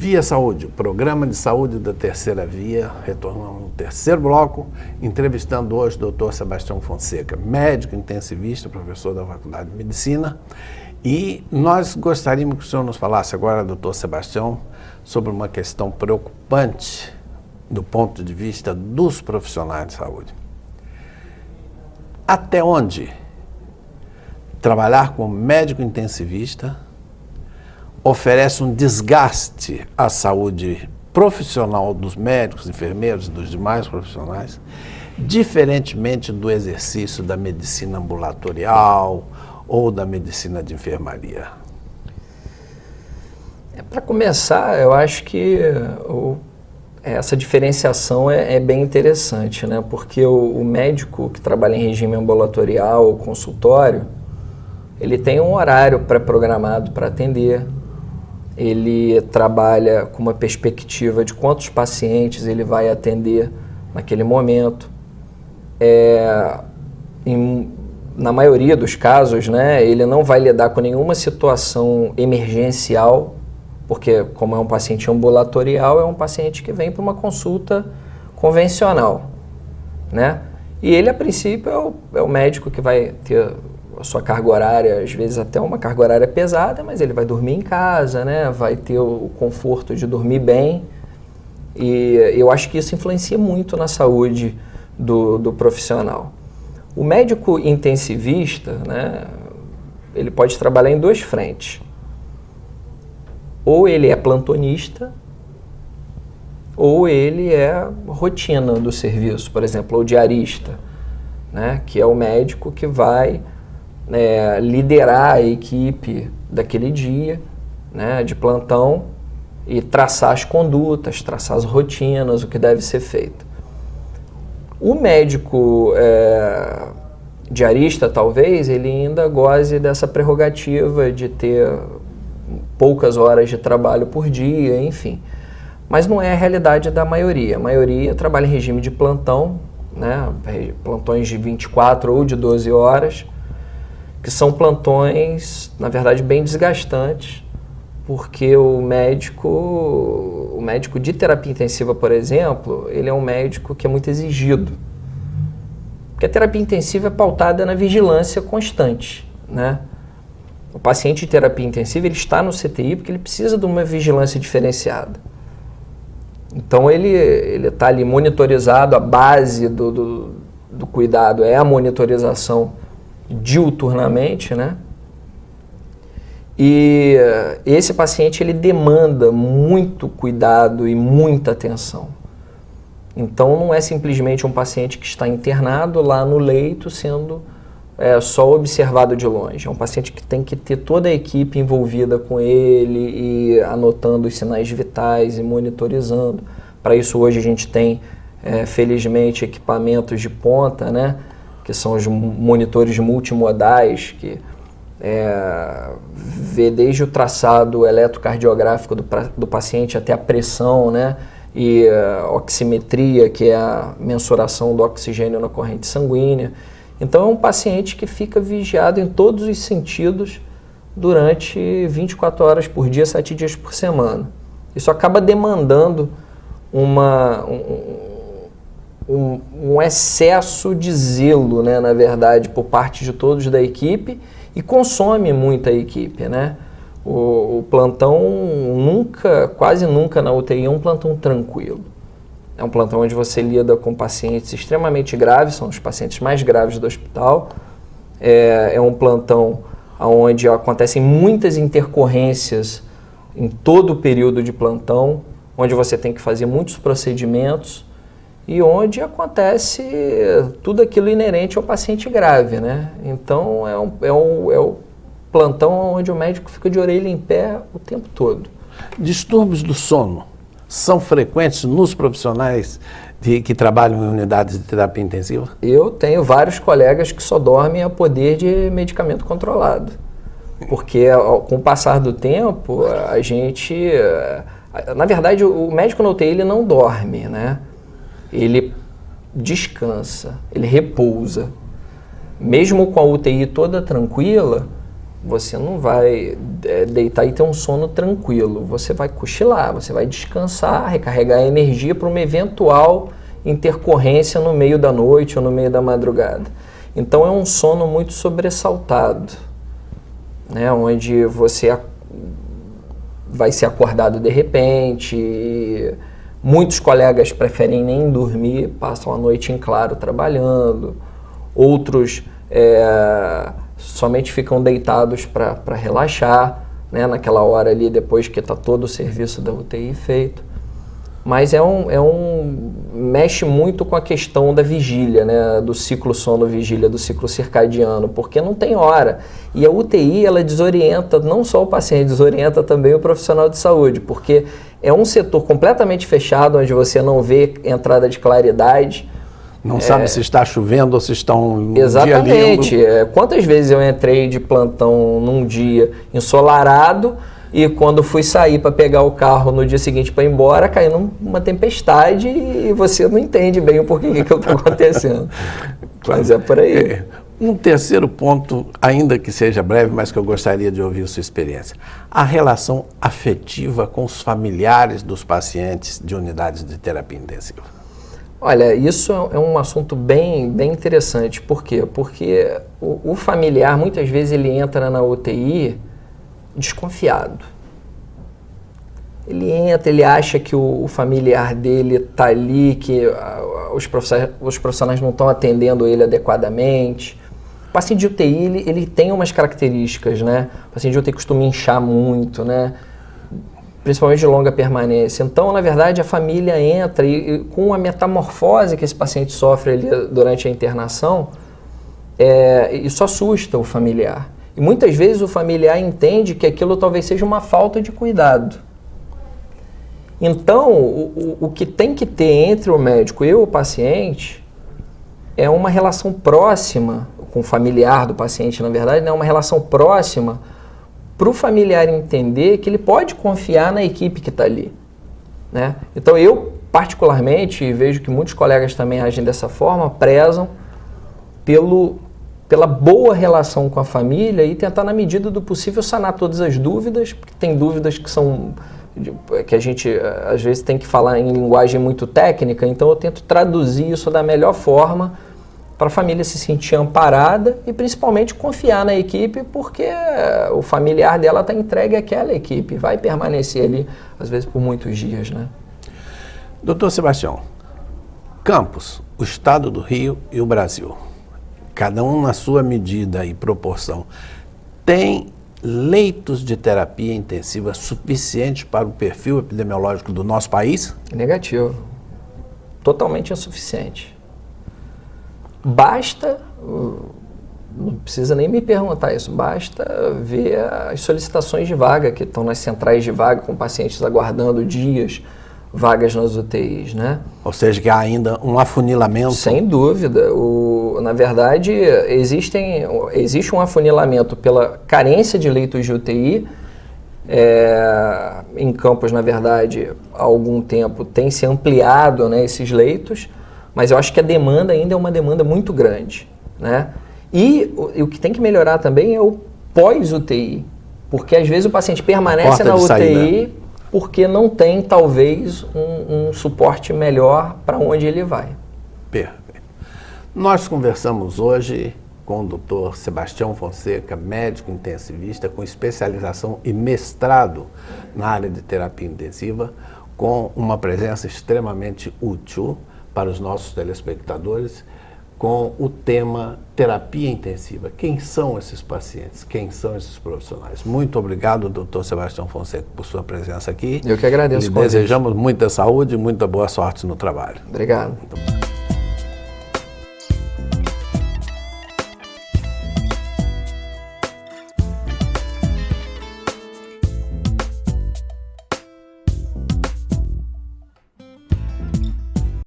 Via Saúde, o programa de saúde da Terceira Via, retornando no terceiro bloco, entrevistando hoje o Dr. Sebastião Fonseca, médico intensivista, professor da Faculdade de Medicina. E nós gostaríamos que o senhor nos falasse agora, Dr. Sebastião, sobre uma questão preocupante do ponto de vista dos profissionais de saúde. Até onde trabalhar como médico intensivista oferece um desgaste à saúde profissional dos médicos, enfermeiros e dos demais profissionais, diferentemente do exercício da medicina ambulatorial ou da medicina de enfermaria? Para começar, eu acho que essa diferenciação é bem interessante, né? Porque o médico que trabalha em regime ambulatorial ou consultório, ele tem um horário pré-programado para atender. Ele trabalha com uma perspectiva de quantos pacientes ele vai atender naquele momento. Na maioria dos casos, né, ele não vai lidar com nenhuma situação emergencial, porque como é um paciente ambulatorial, é um paciente que vem para uma consulta convencional, né? E ele, a princípio, é o médico que vai ter a sua carga horária, às vezes até uma carga horária pesada, mas ele vai dormir em casa, né? Vai ter o conforto de dormir bem. E eu acho que isso influencia muito na saúde do profissional. O médico intensivista, né, ele pode trabalhar em duas frentes. Ou ele é plantonista, ou ele é rotina do serviço, por exemplo, ou diarista, né, que é o médico que vai liderar a equipe daquele dia, né, de plantão, e traçar as condutas, traçar as rotinas, o que deve ser feito. O médico diarista, talvez, ele ainda goze dessa prerrogativa de ter poucas horas de trabalho por dia, enfim. Mas não é a realidade da maioria. A maioria trabalha em regime de plantão, né, plantões de 24 ou de 12 horas, que são plantões, na verdade, bem desgastantes, porque o médico de terapia intensiva, por exemplo, ele é um médico que é muito exigido. Porque a terapia intensiva é pautada na vigilância constante, né? O paciente de terapia intensiva, ele está no CTI porque ele precisa de uma vigilância diferenciada. Então, ele está ali monitorizado, a base do cuidado é a monitorização diuturnamente, né? E esse paciente, ele demanda muito cuidado e muita atenção. Então, não é simplesmente um paciente que está internado lá no leito, sendo só observado de longe. É um paciente que tem que ter toda a equipe envolvida com ele e anotando os sinais vitais e monitorizando. Para isso, hoje a gente tem, felizmente, equipamentos de ponta, né? Que são os monitores multimodais, que vê desde o traçado eletrocardiográfico do paciente até a pressão, né? E a oximetria, que é a mensuração do oxigênio na corrente sanguínea. Então, é um paciente que fica vigiado em todos os sentidos durante 24 horas por dia, 7 dias por semana. Isso acaba demandando um excesso de zelo, né, na verdade, por parte de todos da equipe, e consome muito a equipe, né? O plantão quase nunca na UTI é um plantão tranquilo. É um plantão onde você lida com pacientes extremamente graves, são os pacientes mais graves do hospital. É um plantão onde acontecem muitas intercorrências em todo o período de plantão, onde você tem que fazer muitos procedimentos e onde acontece tudo aquilo inerente ao paciente grave, né? Então, é o plantão onde o médico fica de orelha em pé o tempo todo. Distúrbios do sono são frequentes nos profissionais que trabalham em unidades de terapia intensiva? Eu tenho vários colegas que só dormem a poder de medicamento controlado. Porque com o passar do tempo, a gente... Na verdade, o médico na UTI, ele não dorme, né? Ele descansa, ele repousa. Mesmo com a UTI toda tranquila, você não vai deitar e ter um sono tranquilo. Você vai cochilar, você vai descansar, recarregar a energia para uma eventual intercorrência no meio da noite ou no meio da madrugada. Então é um sono muito sobressaltado, né? Onde você vai ser acordado de repente. E muitos colegas preferem nem dormir, passam a noite em claro trabalhando. Outros somente ficam deitados para relaxar, né? Naquela hora ali, depois que está todo o serviço da UTI feito. Mas mexe muito com a questão da vigília, né? Do ciclo sono-vigília, do ciclo circadiano, porque não tem hora. E a UTI, ela desorienta não só o paciente, desorienta também o profissional de saúde, porque é um setor completamente fechado, onde você não vê entrada de claridade. Não sabe se está chovendo ou se está um exatamente. dia lindo. Quantas vezes eu entrei de plantão num dia ensolarado, e quando fui sair para pegar o carro no dia seguinte para ir embora, caiu numa tempestade e você não entende bem o porquê que aquilo está acontecendo. Mas é por aí. Um terceiro ponto, ainda que seja breve, mas que eu gostaria de ouvir sua experiência. A relação afetiva com os familiares dos pacientes de unidades de terapia intensiva. Olha, isso é um assunto bem interessante. Por quê? Porque o familiar, muitas vezes, ele entra na UTI desconfiado. Ele entra, ele acha que o familiar dele está ali, que os profissionais não estão atendendo ele adequadamente. O paciente de UTI, ele tem umas características, né? O paciente de UTI costuma inchar muito, né? Principalmente de longa permanência. Então, na verdade, a família entra e com a metamorfose que esse paciente sofre ali durante a internação, isso assusta o familiar. E muitas vezes o familiar entende que aquilo talvez seja uma falta de cuidado. Então, o que tem que ter entre o médico e o paciente é uma relação próxima, com o familiar do paciente, na verdade, né, uma relação próxima para o familiar entender que ele pode confiar na equipe que está ali, né? Então, eu, particularmente, vejo que muitos colegas também agem dessa forma, prezam pela boa relação com a família e tentar, na medida do possível, sanar todas as dúvidas, porque tem dúvidas que a gente, às vezes, tem que falar em linguagem muito técnica, então eu tento traduzir isso da melhor forma para a família se sentir amparada e, principalmente, confiar na equipe, porque o familiar dela está entregue àquela equipe, vai permanecer ali, às vezes, por muitos dias, né? Doutor Sebastião, Campos, o estado do Rio e o Brasil, cada um na sua medida e proporção, tem leitos de terapia intensiva suficientes para o perfil epidemiológico do nosso país? Negativo. Totalmente insuficiente. Basta, não precisa nem me perguntar isso, basta ver as solicitações de vaga que estão nas centrais de vaga, com pacientes aguardando dias, vagas nas UTIs, né? Ou seja, que há ainda um afunilamento? Sem dúvida. Na verdade, existe um afunilamento pela carência de leitos de UTI. Em Campos, na verdade, há algum tempo tem se ampliado, né, esses leitos, mas eu acho que a demanda ainda é uma demanda muito grande, né? E o que tem que melhorar também é o pós-UTI, porque às vezes o paciente permanece na UTI saída, porque não tem, talvez, um suporte melhor para onde ele vai. Perfeito. Nós conversamos hoje com o Dr. Sebastião Fonseca, médico intensivista com especialização e mestrado na área de terapia intensiva, com uma presença extremamente útil para os nossos telespectadores, com o tema terapia intensiva. Quem são esses pacientes? Quem são esses profissionais? Muito obrigado, doutor Sebastião Fonseca, por sua presença aqui. Eu que agradeço. E desejamos muita saúde e muita boa sorte no trabalho. Obrigado. Muito bom.